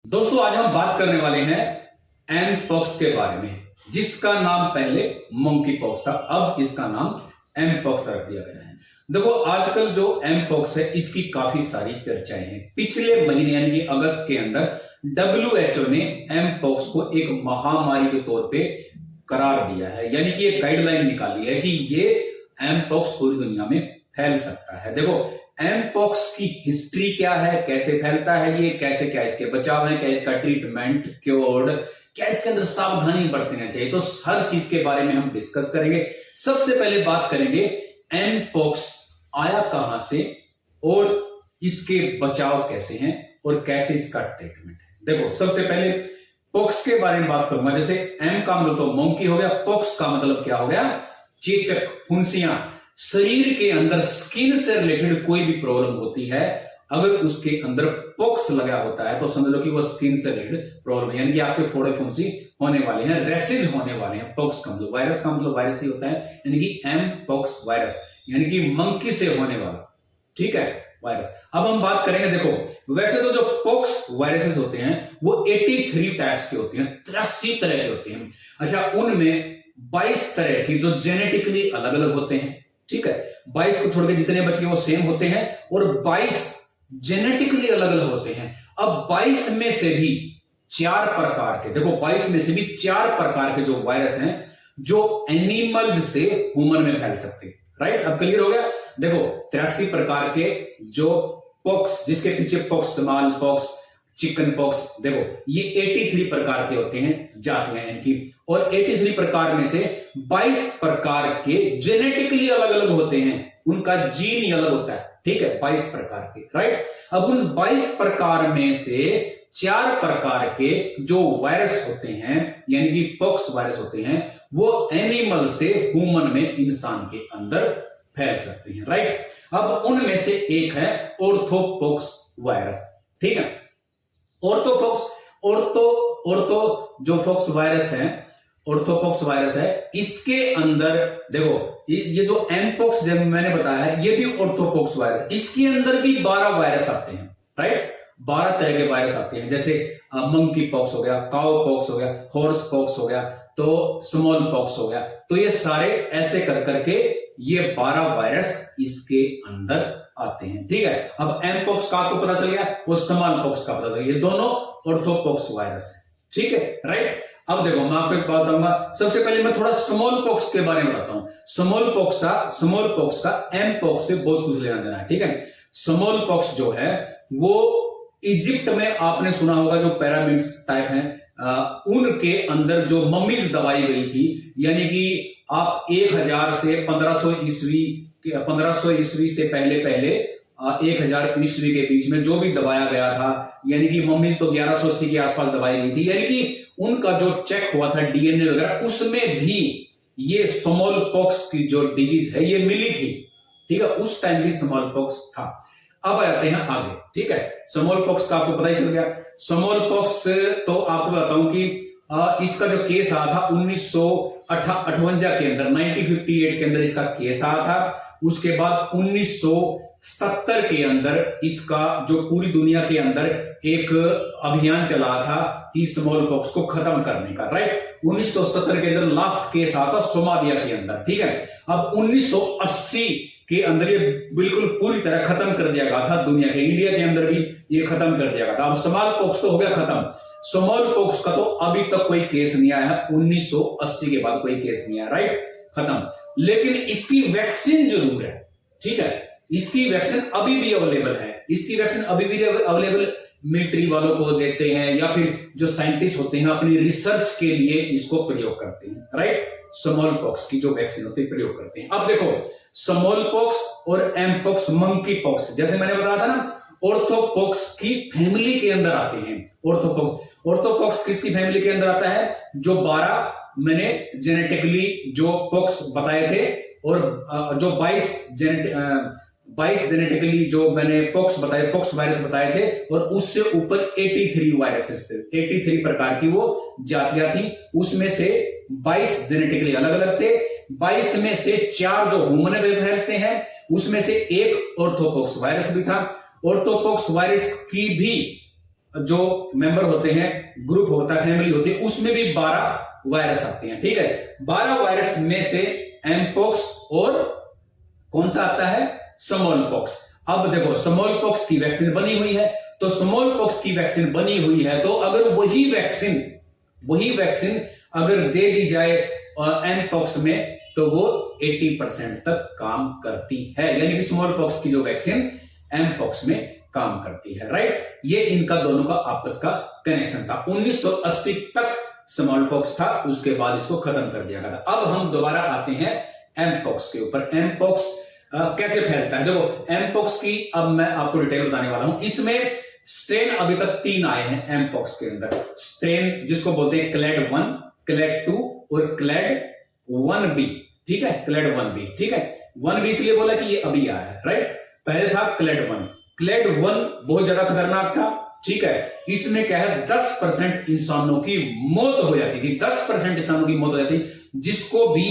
दोस्तों आज हम बात करने वाले हैं एम पॉक्स के बारे में, जिसका नाम पहले मंकी पॉक्स था, अब इसका नाम एम पॉक्स रख दिया गया है। देखो आजकल जो एम पॉक्स है इसकी काफी सारी चर्चाएं हैं। पिछले महीने यानी कि अगस्त के अंदर WHO ने एम पॉक्स को एक महामारी के तौर पे करार दिया है, यानी कि एक गाइडलाइन निकाली है कि ये एम पॉक्स पूरी दुनिया में फैल सकता है। देखो एम पॉक्स की हिस्ट्री क्या है, कैसे फैलता है ये, कैसे क्या इसके बचाव है, क्या इसका ट्रीटमेंट, क्योर्ड, क्या इसके अंदर सावधानी बरतना चाहिए, तो हर चीज के बारे में हम डिस्कस करेंगे। सबसे पहले बात करेंगे एम पॉक्स आया कहां से और इसके बचाव कैसे हैं और कैसे इसका ट्रीटमेंट है। देखो सबसे पहले पॉक्स के बारे में बात करूंगा। जैसे एम का मतलब तो मंकी हो गया, पॉक्स का मतलब क्या हो गया, चेचक, फुंसियां। शरीर के अंदर स्किन से रिलेटेड कोई भी प्रॉब्लम होती है, अगर उसके अंदर पॉक्स लगा होता है तो समझ लो कि वो स्किन से रिलेटेड प्रॉब्लम है, यानी कि आपके फोड़े फुंसी होने वाले हैं, रेसेज होने वाले हैं। पॉक्स का मतलब वायरस का मतलब वायरस ही होता है, यानी कि एम पॉक्स वायरस, यानी कि मंकी से होने वाला, ठीक है, वायरस। अब हम बात करेंगे, देखो वैसे तो जो पॉक्स वायरसेस होते हैं वो 83 टाइप्स के होते हैं, 83 तरह के होते हैं। अच्छा, उनमें 22 तरह की जो जेनेटिकली अलग अलग होते हैं, ठीक है, 22 को छोड़ के जितने बच गए वो सेम होते हैं, और 22 जेनेटिकली अलग अलग होते हैं। अब 22 में से भी 4 प्रकार के, देखो 22 में से भी 4 प्रकार के जो वायरस हैं जो एनिमल्स से ह्यूमन में फैल सकते हैं। राइट, अब क्लियर हो गया। देखो 83 प्रकार के जो पॉक्स, जिसके पीछे pox, small pox, chicken pox, देखो ये 83 प्रकार के होते हैं, जातियां इनकी, और 83 प्रकार में से 22 प्रकार के जेनेटिकली अलग अलग होते हैं, उनका जीन ही अलग होता है, ठीक है, 22 प्रकार के। राइट, अब उन 22 प्रकार में से 4 प्रकार के जो वायरस होते हैं, यानी कि पॉक्स वायरस होते हैं, वो एनिमल से ह्यूमन में, इंसान के अंदर फैल सकते हैं। राइट, अब उनमें से एक है ऑर्थोपॉक्स वायरस, ठीक है। ऑर्थोपॉक्स, ऑर्थो जो पॉक्स वायरस है, ऑर्थोपॉक्स वायरस है, इसके अंदर देखो ये जो एमपॉक्स जब मैंने बताया है ये भी ऑर्थोपॉक्स वायरस, इसके अंदर भी 12 वायरस आते हैं। राइट, 12 तरह के वायरस आते हैं, जैसे मंकी पॉक्स हो गया, काउ पॉक्स हो गया, हॉर्स पॉक्स हो गया, तो स्मॉल पॉक्स हो गया, तो ये सारे ऐसे कर करके ये 12 वायरस इसके अंदर आते हैं, ठीक है। अब एम पॉक्स का आपको पता चल गया, वो स्मॉल पॉक्स का पता चल गया, ये दोनों ऑर्थोपॉक्स वायरस है, ठीक है। राइट, अब देखो मैं आपको एक बात बताऊंगा। सबसे पहले मैं थोड़ा स्मॉल पॉक्स के बारे में बताता हूं। स्मॉल पॉक्स का एम पॉक्स से बहुत कुछ लेना देना है, ठीक है। स्मॉल पॉक्स जो है वो इजिप्ट में आपने सुना होगा, जो पिरामिड्स टाइप हैं, उनके अंदर जो मम्मीज दबाई गई थी, यानी कि आप 1000 से 1500 ईस्वी से पहले 1000 ईस्वी के बीच में जो भी दबाया गया था, यानी कि मम्मीज तो 1180 के आसपास दबाई गई थी, यानी कि उनका जो चेक हुआ था डीएनए वगैरह, उसमें भी ये स्मॉल पॉक्स की जो डिजीज है ये मिली थी, ठीक है, उस टाइम भी स्मॉल पॉक्स था। अब आते हैं आगे, ठीक है। स्मॉल पॉक्स का आपको पता ही चल गया। स्मॉल पॉक्स तो आपको बताऊं कि इसका जो केस आया था 1958 के अंदर, 1958 के अंदर इसका केस आया था। उसके बाद 1977 के अंदर इसका जो पूरी दुनिया के अंदर एक अभियान चला था कि स्मॉल पॉक्स को खत्म करने का। राइट, 1977 के अंदर लास्ट केस आया था सोमालिया के अंदर, ठीक है। अब 1980 के अंदर ये बिल्कुल पूरी तरह खत्म कर दिया गया था दुनिया के, इंडिया के अंदर भी ये खत्म कर दिया गया था। अब स्मॉल पॉक्स तो हो गया खत्म, स्मॉल पॉक्स का तो अभी तक कोई केस नहीं आया है, 1980 के बाद कोई केस नहीं आया। राइट, खत्म। लेकिन इसकी वैक्सीन जरूर है, ठीक है, इसकी वैक्सीन अभी भी अवेलेबल है, इसकी वैक्सीन अभी भी अवेलेबल मिलिट्री वालों को देते हैं, या फिर जो साइंटिस्ट होते हैं अपनी रिसर्च के लिए इसको प्रयोग करते हैं। राइट, स्मॉल पॉक्स की जो वैक्सीन होती है प्रयोग करते हैं। अब देखो स्मॉल पॉक्स और एम पॉक्स, मंकी पॉक्स, जैसे मैंने बताया था ना, ऑर्थोपॉक्स की फैमिली के अंदर आते हैं। ऑर्थोपॉक्स किसकी फैमिली के अंदर आता है, जो 12 मैंने जेनेटिकली जो पॉक्स बताए थे, और जो 22 जेनेटिकली जो मैंने पॉक्स वायरस बताए थे, और उससे ऊपर 83 वायरसेस थे, 83 प्रकार की वो जातियां थी, उसमें से 22 जेनेटिकली अलग अलग थे, 22 में से 4 जो ह्यूमन में फैलते हैं, उसमें से एक ऑर्थोपॉक्स वायरस भी था। ऑर्थोपॉक्स वायरस की भी जो मेंबर होते हैं, ग्रुप होता है, फैमिली होती है, उसमें भी 12 वायरस आते हैं। ठीक है, 12 वायरस में से एमपॉक्स और कौन सा आता है, स्मॉल पॉक्स। अब देखो स्मॉल पॉक्स की वैक्सीन बनी हुई है, तो स्मॉल पॉक्स की वैक्सीन बनी हुई है, तो अगर वही वैक्सीन अगर दे दी जाए एमपॉक्स में, तो वो 80% तक काम करती है। यानी कि स्मॉल पॉक्स की जो वैक्सीन एमपॉक्स में काम करती है। राइट, ये इनका दोनों का आपस का कनेक्शन था। 1980 तक स्मॉल पॉक्स था, उसके बाद इसको खत्म कर दिया गया था। अब हम दोबारा आते हैं एमपॉक्स के ऊपर। एमपॉक्स कैसे फैलता है, देखो एमपॉक्स की अब मैं आपको डिटेल बताने वाला हूं। इसमें स्ट्रेन अभी तक 3 आए हैं एमपॉक्स के अंदर। स्ट्रेन जिसको बोलते हैं क्लेड 1, क्लेड 2 और क्लेड 1B। ठीक है, क्लेड 1B। ठीक है, 1B इसलिए बोला कि ये अभी आया है। राइट, पहले था क्लेड 1। क्लेड 1 बहुत ज्यादा खतरनाक था। ठीक है, इसमें क्या है, 10% इंसानों की मौत हो जाती थी। 10% इंसानों की मौत हो जाती, जिसको भी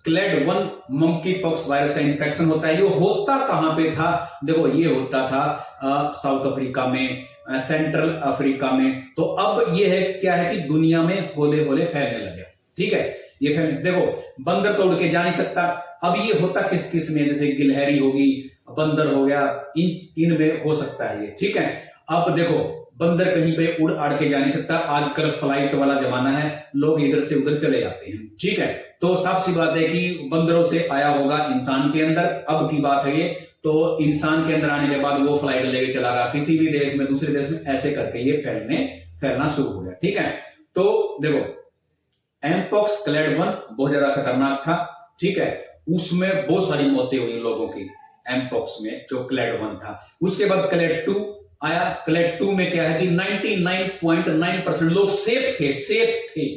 क्लेड 1 मंकी पॉक्स वायरस का इन्फेक्शन होता है। ये होता कहां पे था, देखो ये होता था साउथ अफ्रीका में, सेंट्रल अफ्रीका में। तो अब ये है क्या है कि दुनिया में होले होले फैलने लगे। ठीक है, ये फैलने, देखो बंदर तो उड़ के जा नहीं सकता। अब ये होता किस किस में, जैसे गिलहरी होगी, बंदर हो गया, इनमें हो सकता है ये। ठीक है, अब देखो बंदर कहीं पे उड़ आड़ के जा नहीं सकता। आजकल फ्लाइट वाला जमाना है, लोग इधर से उधर चले जाते हैं। ठीक है, तो साफ सी बात है कि बंदरों से आया होगा इंसान के अंदर, अब की बात है ये। तो इंसान के अंदर आने के बाद वो फ्लाइट लेके चला गया किसी भी देश में, दूसरे देश में, ऐसे करके ये फैलना शुरू हो गया। ठीक है, तो देखो एमपॉक्स क्लेड 1 बहुत ज्यादा खतरनाक था। ठीक है, उसमें बहुत सारी मौतें हुई लोगों की एमपॉक्स में, जो क्लेड 1 था। उसके बाद क्लेड 2 आया। क्लेड 2 में क्या है कि 99.9% लोग सेफ थे।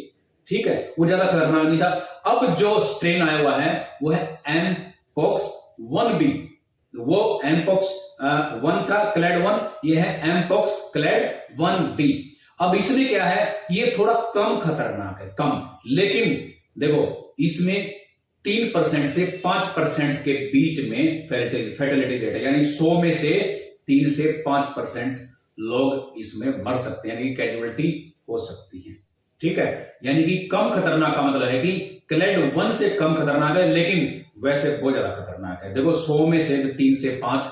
ठीक है, वो ज्यादा खतरनाक नहीं था। अब जो स्ट्रेन आया हुआ है वो है एमपॉक्स 1B। वो एमपॉक्स 1 था क्लेड 1, ये है एमपॉक्स क्लेड 1B। अब इसमें क्या है, ये थोड़ा कम खतरनाक है, कम, लेकिन देखो इसमें 3% से 5% के बीच में फैटेलिटी रेट है। यानी 100 में से 3 से 5% लोग इसमें मर सकते हैं, यानी कैजुअलिटी हो सकती है। ठीक है, यानी कि कम खतरनाक का मतलब है कि क्लेड 1 से कम खतरनाक है, लेकिन वैसे बहुत ज्यादा खतरनाक है। देखो 100 में से 3 से 5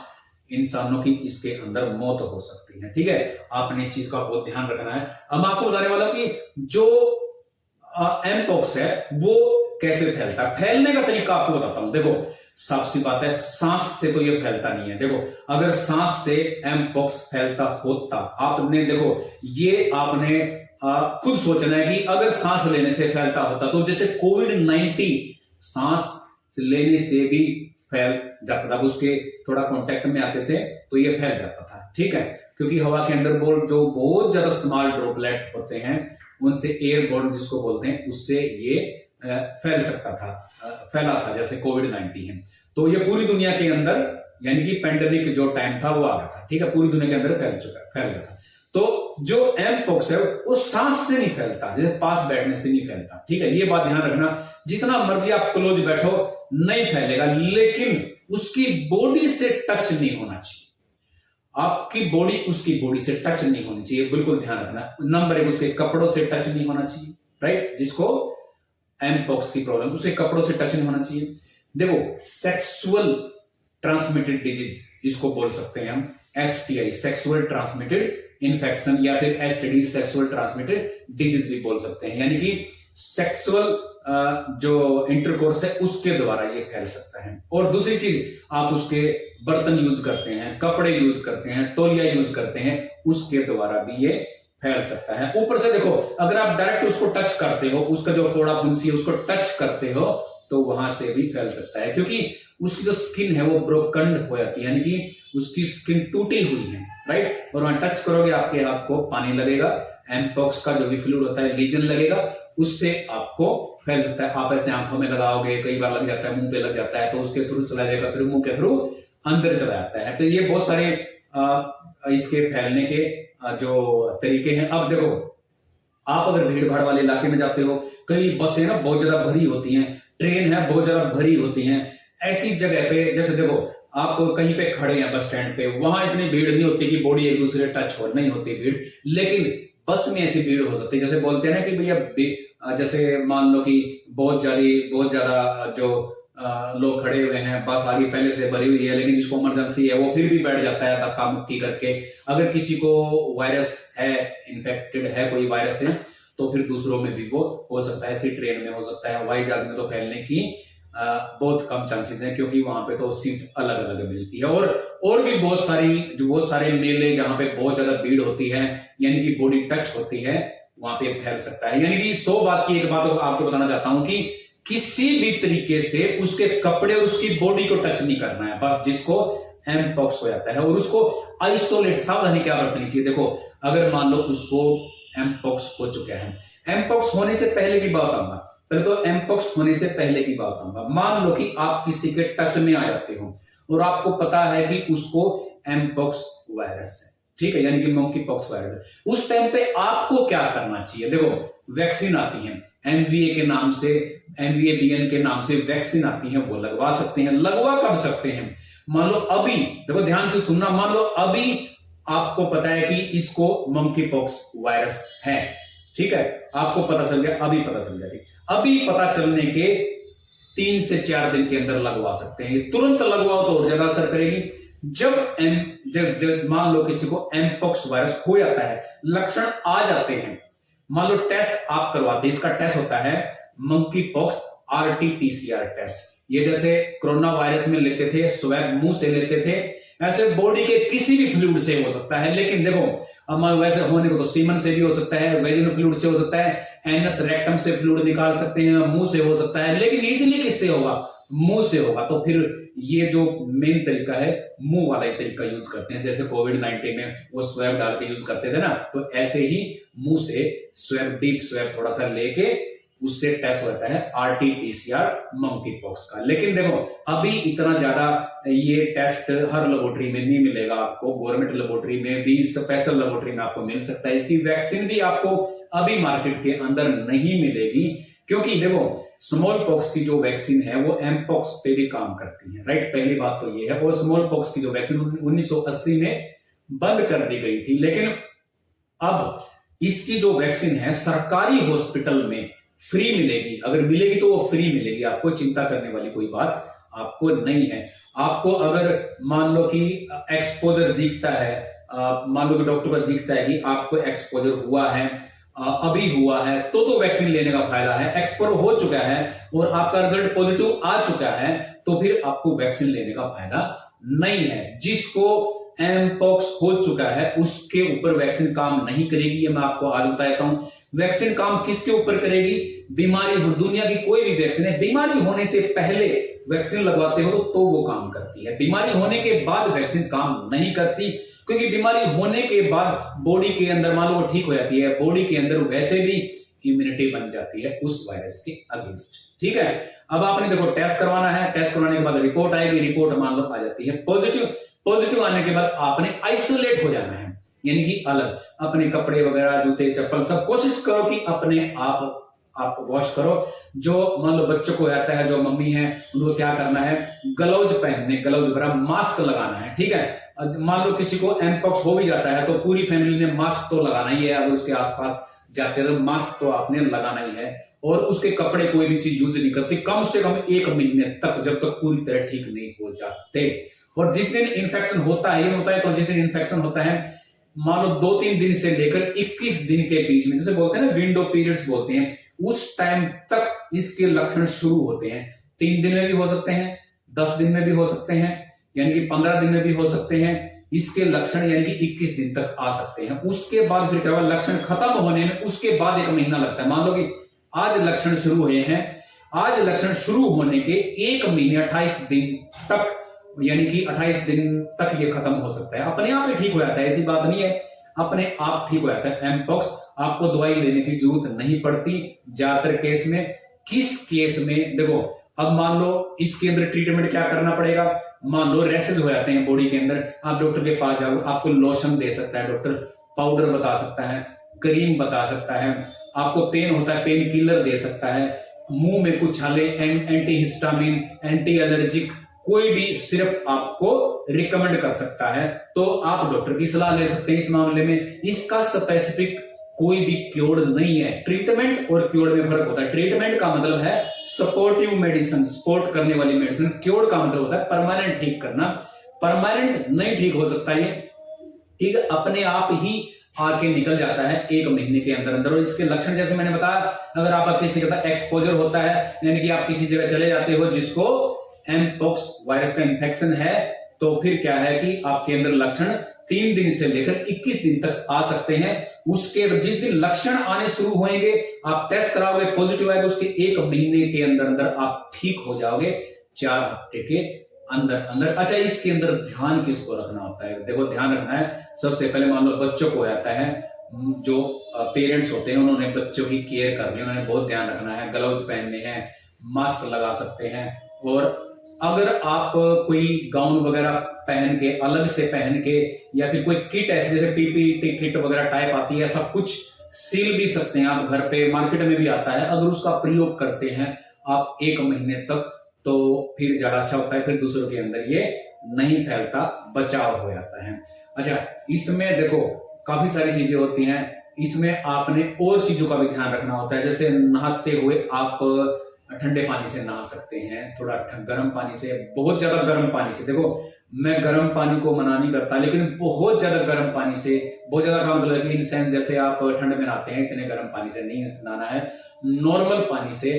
इंसानों की इसके अंदर मौत हो सकती है। ठीक है, आपने इस चीज का बहुत ध्यान रखना है। अब आपको बताने वाला हूं कि जो एमपॉक्स है वो कैसे फैलता है। फैलने का तरीका आपको बताता हूं। देखो साफ सी बात है, सांस से तो ये फैलता नहीं है। देखो अगर सांस से एमपॉक्स फैलता होता, आपने देखो ये आपने खुद सोचना है कि अगर सांस लेने से फैलता होता, तो जैसे कोविड-19 सांस लेने से भी फैल जाता था, उसके थोड़ा कांटेक्ट में आते थे तो ये फैल जाता था। ठीक है, क्योंकि हवा के अंदर जो बहुत ज्यादा स्मॉल ड्रॉपलेट होते हैं, उनसे एयरबोर्न जिसको बोलते हैं, उससे ये फैल सकता था, फैला था, जैसे कोविड-19 है। तो ये पूरी दुनिया के अंदर, यानी कि पेंडेमिक जो टाइम था वो आ गया था। ठीक है, पूरी दुनिया के अंदर फैल गया था। तो जो एमपॉक्स है वो सांस से नहीं फैलता, जैसे पास बैठने से नहीं फैलता। ठीक है, ये बात ध्यान रखना। जितना मर्जी आप क्लोज बैठो नहीं फैलेगा, लेकिन उसकी बॉडी से टच नहीं होना चाहिए। आपकी बॉडी उसकी बॉडी से टच नहीं होनी चाहिए, बिल्कुल ध्यान रखना। नंबर 1, उसके कपड़ों से टच नहीं होना चाहिए। राइट, जिसको एमपॉक्स की प्रॉब्लम, उसके कपड़ों से टच नहीं होना चाहिए। देखो सेक्सुअल ट्रांसमिटेड डिजीज इसको बोल सकते हैं हम, STI सेक्सुअल ट्रांसमिटेड इन्फेक्शन, या फिर STD सेक्सुअल ट्रांसमिटेड डिजीज भी बोल सकते हैं। यानी कि सेक्सुअल जो इंटरकोर्स है उसके द्वारा ये फैल सकता है। और दूसरी चीज, आप उसके बर्तन यूज करते हैं, कपड़े यूज करते हैं, तौलिया यूज करते हैं, उसके द्वारा भी ये फैल सकता है। ऊपर से देखो, अगर आप डायरेक्ट उसको टच करते हो, उसका जो पोड़ा पुंसी है उसको टच करते हो, तो वहां से भी फैल सकता है, क्योंकि उसकी जो स्किन है वो ब्रोकन हो जाती है, यानी कि उसकी स्किन टूटी हुई है। राइट, और वहां टच करोगे आपके हाथ को पानी लगेगा, एमपॉक्स का जो भी फ्लूइड होता है, लीजन लगेगा, उससे आपको फैल सकता है। आप ऐसे आंखों में लगाओगे, कई बार लग जाता है, मुंह पे लग जाता है, तो उसके थ्रू चला जाएगा, फिर मुंह के थ्रू अंदर चला जाता है। तो ये बहुत सारे इसके फैलने के जो तरीके हैं। अब देखो, आप अगर भीड़ भाड़ वाले इलाके में जाते हो, कई बसें ना बहुत ज्यादा भरी होती हैं, ट्रेन है बहुत ज्यादा भरी होती हैं, ऐसी जगह पे जैसे देखो आप कहीं पे खड़े हैं बस स्टैंड पे, वहां इतनी भीड़ नहीं होती कि बॉडी एक दूसरे टच हो, नहीं होती भीड़, लेकिन बस में ऐसी भीड़ हो सकती है। जैसे बोलते हैं ना कि भैया, जैसे मान लो कि बहुत ज्यादा जो लोग खड़े हुए हैं, बस आगे पहले से भरी हुई है, लेकिन जिसको इमरजेंसी है वो फिर भी बैठ जाता है धक्का मुक्की करके। अगर किसी को वायरस है, इन्फेक्टेड है कोई वायरस से, तो फिर दूसरों में भी वो हो सकता है। ऐसी ट्रेन में हो सकता है, हवाई जहाज में तो फैलने की बहुत कम चांसेस हैं, क्योंकि वहां पे तो सीट अलग अलग मिलती है। और भी बहुत सारे मेले जहां पे बहुत ज्यादा भीड़ होती है, यानी कि बॉडी टच होती है, वहां पे फैल सकता है। यानी कि 100 बात की एक बात आपको बताना चाहता हूं कि किसी भी तरीके से उसके कपड़े, उसकी बॉडी को टच नहीं करना है, बस जिसको एमपॉक्स हो जाता है। और उसको आइसोलेट, सावधानी क्या बरतनी चाहिए। देखो, अगर मान लो उसको एमपॉक्स हो चुका है, एमपॉक्स होने से पहले की बात आऊंगा, पहले तो एमपॉक्स होने से पहले की बात आऊंगा। मान लो कि आप किसी के टच में आ जाते हो और आपको पता है कि उसको एमपॉक्स वायरस है, ठीक है, यानी कि मंकी पॉक्स वायरस है। उस टाइम पे आपको क्या करना चाहिए। देखो, वैक्सीन आती है एमवीए के नाम से, एमवीएबीएन के नाम से वैक्सीन आती है, वो लगवा सकते हैं। लगवा कब सकते हैं, मान लो अभी, देखो ध्यान से सुनना, मान लो अभी आपको पता है कि इसको मंकी पॉक्स वायरस है, ठीक है, आपको पता चल गया, अभी पता चल गया। अभी पता चलने के 3 से 4 दिन के अंदर लगवा सकते हैं। तुरंत लगवाओ तो और ज्यादा असर करेगी। जब मान लो किसी को एमपॉक्स वायरस हो जाता है, लक्षण आ जाते हैं, मान लो टेस्ट आप करवाते हैं, इसका टेस्ट होता है मंकी पॉक्स आरटीपीसीआर टेस्ट। ये जैसे कोरोना वायरस में लेते थे, स्वैब मुंह से लेते थे, ऐसे बॉडी के किसी भी फ्लूइड से हो सकता है। लेकिन देखो, अब वैसे होने को तो सीमन से भी हो सकता है, वेजिनल फ्लूइड से हो सकता है, एनस रेक्टम से फ्लूइड निकाल सकते हैं, मुंह से हो सकता है, लेकिन इजीली किससे होगा, मुंह से होगा। तो फिर ये जो मेन तरीका है, मुंह वाला ही तरीका यूज करते हैं। जैसे कोविड-19 में वो स्वैब डाल के यूज करते थे ना, तो ऐसे ही मुंह से स्वैब, डीप स्वैब थोड़ा सा लेके उससे टेस्ट होता है आरटीपीसीआर मंकी पॉक्स का। लेकिन देखो, अभी इतना ज्यादा ये टेस्ट हर लेबोरेटरी में नहीं मिलेगा आपको, गवर्नमेंट लेबोरेटरी में भी, स्पेशल लेबोरेटरी में आपको मिल सकता है। इसकी वैक्सीन भी आपको अभी मार्केट के अंदर नहीं मिलेगी, क्योंकि देखो, स्मॉल पॉक्स की जो वैक्सीन है वो एमपॉक्स पे भी काम करती है, राइट, पहली बात तो ये है। और स्मॉल पॉक्स की जो वैक्सीन 1980 में बंद कर दी गई थी, लेकिन अब इसकी जो वैक्सीन है सरकारी हॉस्पिटल में फ्री मिलेगी। अगर मिलेगी तो वो फ्री मिलेगी, आपको चिंता करने वाली कोई बात आपको नहीं है। आपको अगर मान लो कि एक्सपोजर दिखता है, मान लो कि डॉक्टर को दिखता है कि आपको एक्सपोजर हुआ है, अभी हुआ है, तो वैक्सीन लेने का फायदा है। एक्सपोजर हो चुका है और आपका रिजल्ट पॉजिटिव आ चुका है, तो फिर आपको वैक्सीन लेने का फायदा नहीं है। जिसको एमपॉक्स हो चुका है उसके ऊपर वैक्सीन काम नहीं करेगी, ये मैं आपको आज बता देता हूं। वैक्सीन काम किसके ऊपर करेगी, बीमारी हो, दुनिया की कोई भी वैक्सीन है, बीमारी होने से पहले वैक्सीन लगवाते हो तो वो काम करती है। बीमारी होने के बाद वैक्सीन काम नहीं करती, क्योंकि बीमारी होने के बाद बॉडी के अंदर, मान लो वो ठीक हो जाती है, बॉडी के अंदर वैसे भी इम्यूनिटी बन जाती है उस वायरस के अगेंस्ट, ठीक है। अब आपने देखो टेस्ट करवाना है, टेस्ट करवाने के बाद रिपोर्ट आएगी, रिपोर्ट मान लो आ जाती है पॉजिटिव आने के बाद आपने आइसोलेट हो जाना है, यानी कि अलग, अपने कपड़े वगैरह, जूते चप्पल सब कोशिश करो कि अपने आप वॉश करो। जो मान लो बच्चों को आता है, जो मम्मी है, उनको क्या करना है, ग्लव्स पहनने, ग्लव्स वगैरह, मास्क लगाना है, ठीक है। मान लो किसी को एमपॉक्स हो भी जाता है तो पूरी फैमिली ने मास्क तो लगाना ही है। अगर उसके आसपास जाते हैं तो मास्क तो आपने लगाना ही है। और उसके कपड़े कोई भी चीज यूज नहीं करती कम से कम 1 महीने तक, जब तक पूरी तरह ठीक नहीं हो जाते। और जिस दिन इन्फेक्शन होता है, ये होता है, तो जिस दिन इन्फेक्शन होता है, मान लो 2-3 दिन से लेकर 21 दिन के बीच में, जैसे बोलते हैं ना विंडो पीरियड्स बोलते हैं, उस टाइम तक इसके लक्षण शुरू होते हैं। 3 दिन में भी हो सकते हैं, 10 दिन में भी हो सकते हैं, यानी कि 15 दिन में भी हो सकते हैं इसके लक्षण, यानी कि 21 दिन तक आ सकते हैं। उसके बाद फिर क्या होगा, लक्षण खत्म होने में उसके बाद 1 महीना लगता है। मान लो कि आज लक्षण शुरू हुए हैं, आज लक्षण शुरू होने के 1 महीने 28 दिन तक, यानी कि 28 दिन तक ये खत्म हो सकता है, अपने आप ही ठीक हो जाता है। ऐसी बात नहीं है, अपने आप ठीक हो जाता है एमपॉक्स, आपको दवाई लेने की जरूरत नहीं पड़ती ज्यादातर केस में। किस केस में, देखो अब मान लो इसके अंदर ट्रीटमेंट क्या करना पड़ेगा, मान लो रैसेज हो जाते हैं बॉडी के अंदर, आप डॉक्टर के पास जाओ, आपको लोशन दे सकता है डॉक्टर, पाउडर बता सकता है, क्रीम बता सकता है, आपको पेन होता है पेन किलर दे सकता है, मुंह में कुछ छाले, एंटी हिस्टामिन, एंटी एलर्जिक कोई भी सिर्फ आपको रिकमेंड कर सकता है, तो आप डॉक्टर की सलाह ले सकते हैं इस मामले में। इसका स्पेसिफिक कोई भी क्योर नहीं है। ट्रीटमेंट और क्योर में फर्क होता है। ट्रीटमेंट का मतलब है सपोर्टिव मेडिसिन, सपोर्ट करने वाली मेडिसिन। क्योर का मतलब होता है परमानेंट ठीक करना। परमानेंट नहीं ठीक हो सकता ये, ठीक है, अपने आप ही आके निकल जाता है 1 महीने के अंदर अंदर। और इसके लक्षण जैसे मैंने बताया, अगर आप किसी का एक्सपोजर होता है, यानी कि आप किसी जगह चले जाते हो जिसको एमपॉक्स वायरस का इंफेक्शन है, तो फिर क्या है कि आपके अंदर लक्षण 3 दिन से लेकर 21 दिन तक आ सकते हैं। उसके जिस दिन लक्षण आने शुरू होंगे, आप टेस्ट कराओगे, पॉजिटिव आएगा, उसके 1 महीने के अंदर अंदर आप ठीक हो जाओगे, 4 हफ्ते के अंदर अंदर। अच्छा, इसके अंदर ध्यान किसको रखना होता है? देखो, ध्यान रखना है सबसे पहले, मान लो बच्चों को हो जाता है, जो पेरेंट्स होते हैं उन्होंने बच्चों की केयर करनी है, उन्होंने बहुत ध्यान रखना है, ग्लव्स पहनने हैं, मास्क लगा सकते हैं। और अगर आप कोई गाउन वगैरह पहन के, अलग से पहन के, या फिर कोई किट ऐसे जैसे पीपीटी किट वगैरह टाइप आती है, सब कुछ सील भी सकते हैं आप घर पे, मार्केट में भी आता है। अगर उसका प्रयोग करते हैं आप 1 महीने तक, तो फिर ज्यादा अच्छा होता है, फिर दूसरों के अंदर ये नहीं फैलता, बचाव हो जाता है। अच्छा, इसमें देखो काफी सारी चीजें होती हैं, इसमें आपने और चीजों का भी ध्यान रखना होता है। जैसे नहाते हुए आप ठंडे पानी से नहा सकते हैं, थोड़ा गर्म पानी से, बहुत ज्यादा गर्म पानी से। देखो, मैं गर्म पानी को मना नहीं करता, लेकिन बहुत ज्यादा गर्म पानी से, बहुत ज्यादा का मतलब है कि इन सेंस जैसे आप ठंड में नहाते हैं, इतने गर्म पानी से नहीं नहाना है, नॉर्मल पानी से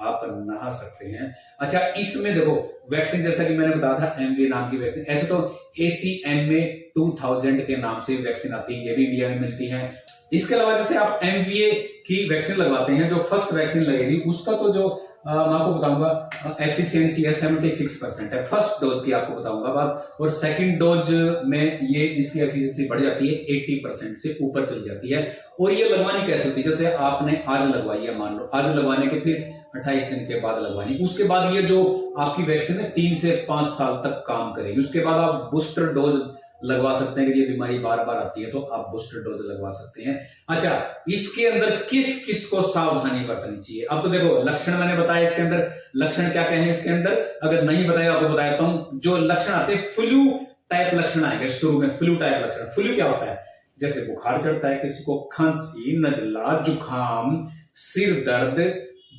आप नहा सकते हैं। अच्छा, इसमें देखो वैक्सीन, जैसा कि मैंने बताया था एमवीए नाम की वैक्सीन, ऐसे तो एसीएम में 2000 के नाम से वैक्सीन आती है, ये भी इंडिया में मिलती है। इसके अलावा जैसे आप एमवीए की वैक्सीन लगवाते हैं, जो फर्स्ट वैक्सीन लगेगी उसका तो जो मैं आपको बताऊंगा एफिशिएंसी है 76% है, फर्स्ट डोज की आपको बताऊंगा बात। और सेकंड डोज में ये इसकी एफिशिएंसी बढ़ जाती है, 80% से ऊपर चली जाती है। और ये लगवानी कैसे होती है? जैसे आपने आज लगवाई है, मान लो आज लगवाने के फिर 28 दिन के बाद लगवानी, उसके बाद ये जो आपकी वैक्सीन है 3 से 5 साल तक काम करेगी। उसके बाद आप बूस्टर डोज लगवा सकते हैं कि ये बीमारी बार बार आती है तो आप बूस्टर डोज लगवा सकते हैं। अच्छा, इसके अंदर किस किस को सावधानी बरतनी चाहिए? अब तो देखो लक्षण मैंने बताया, इसके अंदर लक्षण क्या क्या है इसके अंदर, अगर नहीं बताया आपको बता देता हूं। जो लक्षण आते हैं, फ्लू टाइप लक्षण आएंगे शुरू में। फ्लू टाइप लक्षण, फ्लू क्या होता है? जैसे बुखार चढ़ता है किसी को, खांसी, नजला, जुकाम, सिर दर्द,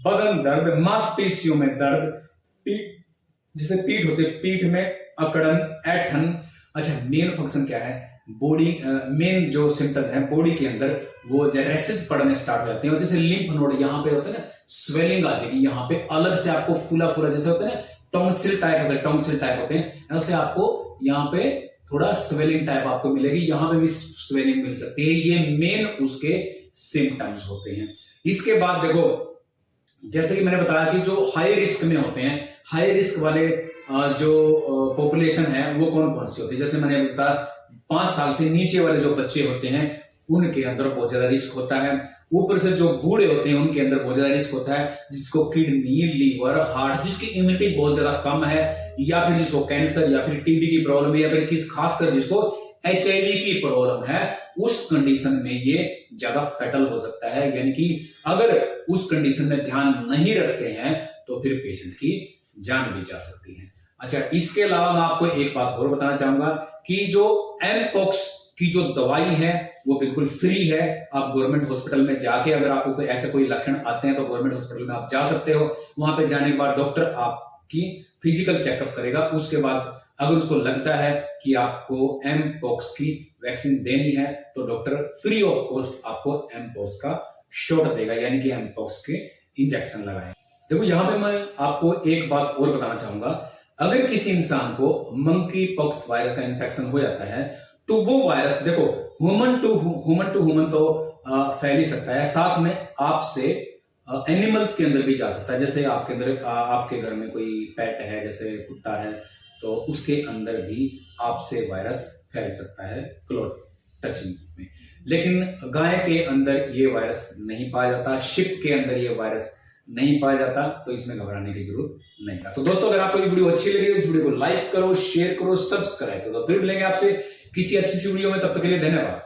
बदन दर्द, मांसपेशियों में दर्द, पीठ, जैसे पीठ होती है, पीठ में अकड़न, ऐठन। अच्छा, मेन फंक्शन क्या है? बॉडी मेन जो सिम्टम्स हैं बॉडी के अंदर, वो रेसेस पड़ने स्टार्ट हो जाते हैं। और जैसे लिम्फ नोड यहाँ पे होते हैं ना, स्वेलिंग आ जाएगी यहाँ पे, अलग से आपको फूला फूला जैसे होता है ना, टॉन्सिल टाइप होते हैं, टॉन्सिल टाइप होते हैं, ऐसे आपको यहाँ पे थोड़ा स्वेलिंग टाइप आपको मिलेगी, यहाँ पे भी स्वेलिंग मिल सकती है। ये मेन उसके सिम्टम्स होते हैं। इसके बाद देखो, जैसे कि मैंने बताया कि जो हाई रिस्क में होते हैं, हाई रिस्क वाले जो पॉपुलेशन है वो कौन कौन सी होती है? जैसे मैंने बताया 5 साल से नीचे वाले जो बच्चे होते हैं उनके अंदर बहुत ज्यादा रिस्क होता है। ऊपर से जो बूढ़े होते हैं उनके अंदर बहुत ज्यादा रिस्क होता है, जिसको किडनी, लीवर, हार्ट, जिसकी इम्यूनिटी बहुत ज्यादा कम है, या फिर जिसको कैंसर या फिर टीबी की प्रॉब्लम है, या फिर खासकर जिसको HIV की प्रॉब्लम है, उस कंडीशन में ये ज्यादा फैटल हो सकता है। यानी कि अगर उस कंडीशन में ध्यान नहीं रखते हैं तो फिर पेशेंट की जान भी जा सकती है। अच्छा, इसके अलावा मैं आपको एक बात और बताना चाहूंगा कि जो एमपॉक्स की जो दवाई है वो बिल्कुल फ्री है। आप गवर्नमेंट हॉस्पिटल में जाके, अगर आपको ऐसे कोई लक्षण आते हैं तो गवर्नमेंट हॉस्पिटल में आप जा सकते हो। वहां पे जाने के बाद डॉक्टर आपकी फिजिकल चेकअप करेगा। उसके बाद अगर उसको लगता है कि आपको एमपॉक्स की वैक्सीन देनी है तो डॉक्टर फ्री ऑफ कॉस्ट आपको एमपॉक्स का शॉट देगा, यानी कि एमपॉक्स के इंजेक्शन लगाए। देखो, यहां पे मैं आपको एक बात और बताना चाहूंगा, अगर किसी इंसान को मंकी पॉक्स वायरस का इन्फेक्शन हो जाता है तो वो वायरस, देखो, ह्यूमन टू ह्यूमन तो फैल ही सकता है, साथ में आपसे एनिमल्स के अंदर भी जा सकता है। जैसे आपके अंदर, आपके घर में कोई पेट है, जैसे कुत्ता है, तो उसके अंदर भी आपसे वायरस फैल सकता है क्लोथ टचिंग में। लेकिन गाय के अंदर ये वायरस नहीं पाया जाता, शिप के अंदर ये वायरस नहीं पाया जाता, तो इसमें घबराने की जरूरत नहीं है। तो दोस्तों, अगर आपको ये वीडियो अच्छी लगी तो इस वीडियो को लाइक करो, शेयर करो, सब्सक्राइब करो। फिर मिलेंगे आपसे किसी अच्छी सी वीडियो में, तब तक के लिए धन्यवाद।